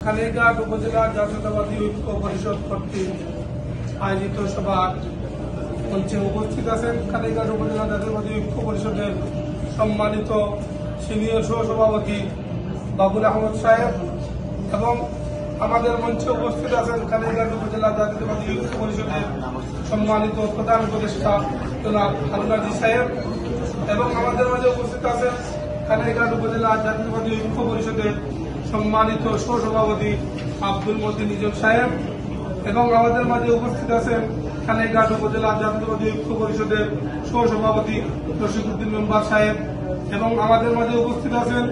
কালীঘাট উপজেলা জাতীয়তাবাদী ঐক্য পরিষদ কর্তৃক আয়োজিত সভার মঞ্চে উপস্থিত আছেন কালীঘাট উপজেলা জাতীয়তাবাদী ঐক্য পরিষদের সম্মানিত সিনিয়র সহসভাপতি বাবুল আহমদ সাহেব এবং আমাদের মঞ্চে উপস্থিত আছেন কালীঘাট উপজেলা জাতীয়তাবাদী ঐক্য পরিষদের সম্মানিত প্রধান উপদেষ্টা জনাব হারুনাজি সাহেব এবং আমাদের মাঝে উপস্থিত আছেন কালীঘাট উপজেলা জাতীয়তাবাদী ঐক্য পরিষদের সম্মানিত সহসভাপতি আব্দুল মতিন নিজাম সাহেব এবং আমাদের মাঝে উপস্থিত আছেন কালীঘাট উপজেলা জাতীয়তাবাদী ঐক্য পরিষদের সহসভাপতি রশিদউদ্দিন মেম্বার সাহেব এবং আমাদের মাঝে উপস্থিত আছেন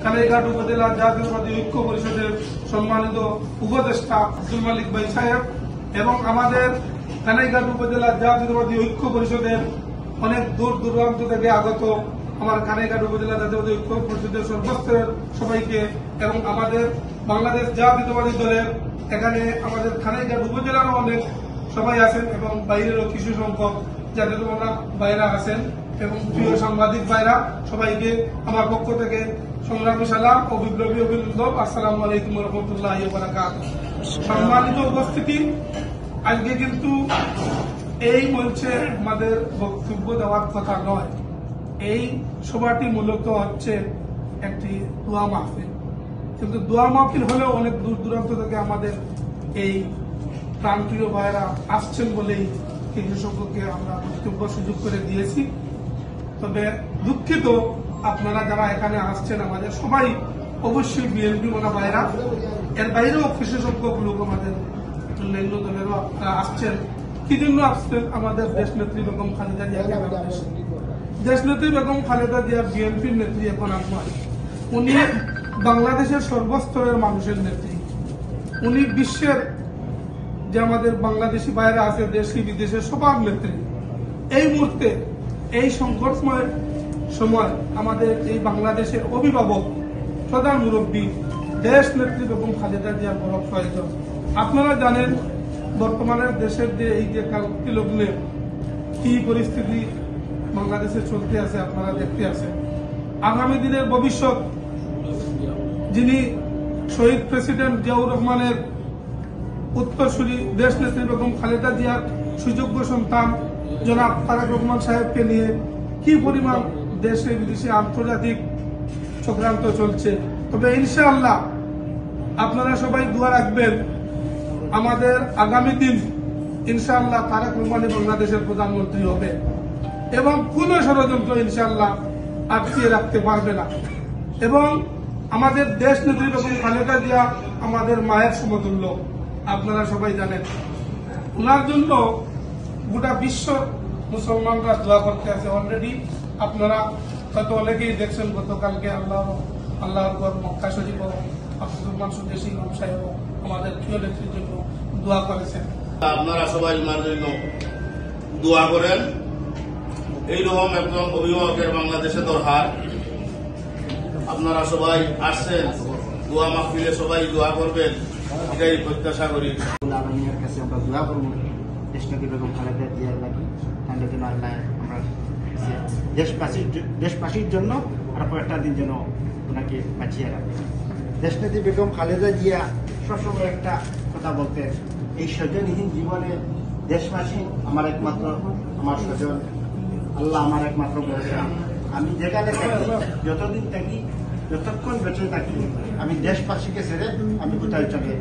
কালীঘাট উপজেলা জাতীয়তাবাদী ঐক্য পরিষদের সম্মানিত উপদেষ্টা আব্দুল মালিক ভাই সাহেব এবং আমাদের কালীঘাট উপজেলা জাতীয়তাবাদী ঐক্য পরিষদের অনেক দূর দূরান্ত থেকে আগত আমার কালীঘাট উপজেলা জাতীয়তাবাদী ঐক্য পরিষদের সর্বস্তরের সবাইকে এবং আমাদের বাংলাদেশ জাতীয়তাবাদী দলের এখানে আমাদের কালীঘাট উপজেলারও অনেক সবাই আছেন এবং বাইরেরও কিছু সংখ্যক জাতীয়তাবাদী ভাইরা আছেন এবং প্রিয় সাংবাদিক ভাইরা সবাইকে আমার পক্ষ থেকে সংগ্রামী সালাম ও বিপ্লবী অভিনন্দন। আসসালামু আলাইকুম রহমতুল্লাহ বারাকাতুহু। সম্মানিত উপস্থিতি, আজকে কিন্তু এই মঞ্চে আমাদের বক্তব্য দেওয়ার কথা নয়। এই সভাটি মূলত হচ্ছে একটি দোয়া মাহফিল, কিন্তু দোয়া মাহফিল হলেও অনেক দূর দূরান্ত থেকে আমাদের এই প্রান্তীয় ভাইয়েরা আসছেন বলেই কিছু সংখ্যককে আমরা বক্তব্য সুযোগ করে দিয়েছি। তবে দুঃখিত, আপনারা যারা এখানে আসছেন আমাদের সবাই অবশ্যই বিএনপি মোনা ভাইরা, এর বাইরেও কিছু সংখ্যক লোক আমাদের অন্যান্য দলেরও আসছেন। কি জন্য আসছেন? আমাদের দেশ নেত্রী বেগম খালেদা জিয়াকে দেশ নেত্রী বেগম খালেদা জিয়া বিএনপির নেত্রী এখন নয়, উনি বাংলাদেশের সর্বস্তরের মানুষের নেত্রী। উনি বিশ্বের যে আমাদের বাংলাদেশি বাইরে আছে দেশি বিদেশের সবার নেত্রী। এই মুহূর্তে এই সংকটময় সময় আমাদের এই বাংলাদেশের অভিভাবক প্রধান মুরব্বী দেশ নেত্রী বেগম খালেদা জিয়া বড় প্রয়োজন। আপনারা জানেন বর্তমানে দেশের যে এই যে কালকে লগ্নে কি পরিস্থিতি বাংলাদেশে চলতে আছে আপনারা দেখতে আছেন। আগামী দিনের ভবিষ্যৎ যিনি শহীদ প্রেসিডেন্ট জিয়াউর রহমানের উত্তরসূরি দেশ নেত্রী বেগম খালেদা জিয়ার সুযোগ্য সন্তান জনাব তারেক রহমান সাহেবকে নিয়ে কি পরিমাণ দেশে বিদেশে আন্তর্জাতিক চক্রান্ত চলছে। তবে ইনশাআল্লাহ আপনারা সবাই দোয়া রাখবেন, আমাদের আগামী দিন ইনশাআল্লাহ তারেক রহমানই বাংলাদেশের প্রধানমন্ত্রী হবে এবং কোন ষড়যন্ত্র ইনশাআল্লাহ আটকিয়ে রাখতে পারবে না। এবং আমাদের দেশ নেত্রী বেগম খালেদা জিয়া আমাদের মায়ের সমতুল্য, আপনারা সবাই জানেন। ওনার জন্য গোটা বিশ্ব মুসলমানরা দোয়া করতে আছে অলরেডি। আপনারা হয়তো অনেকেই দেখছেন গতকালকে আল্লাহর মক্কা শরীফ আব্দুল মানসুর দেশি ইমাম সাহেব আমাদের প্রিয় নেত্রীর জন্য দোয়া করেছেন। আপনারা সবাই ওনার জন্য দোয়া করেন। এইরকম একজন অভিভাবকের বাংলাদেশে দরকার। আপনারা সবাই আসছেন, দোয়া মাহফিলে সবাই দোয়া করবেন, এটাই প্রত্যাশা করি। আল্লাহর কাছে আমরা দোয়া করব দেশনেত্রী বেগম খালেদা জিয়ার লাগি, তাহলে যেন আল্লাহ আমরা দেশবাসীর জন্য আর কয়েকটা দিন যেন ওনাকে বাঁচিয়ে রাখে। দেশনেত্রী বেগম খালেদা জিয়া সবসময় একটা কথা বলতেন, এই স্বজনহীন জীবনে দেশবাসী আমার একমাত্র আমার স্বজন, আল্লাহ আমার একমাত্র ভরসা। আমি যেখানে থাকি, যতদিন থাকি, যতক্ষণ বেঁচে থাকি, আমি দেশবাসীকে ছেড়ে আমি কোথায় চলে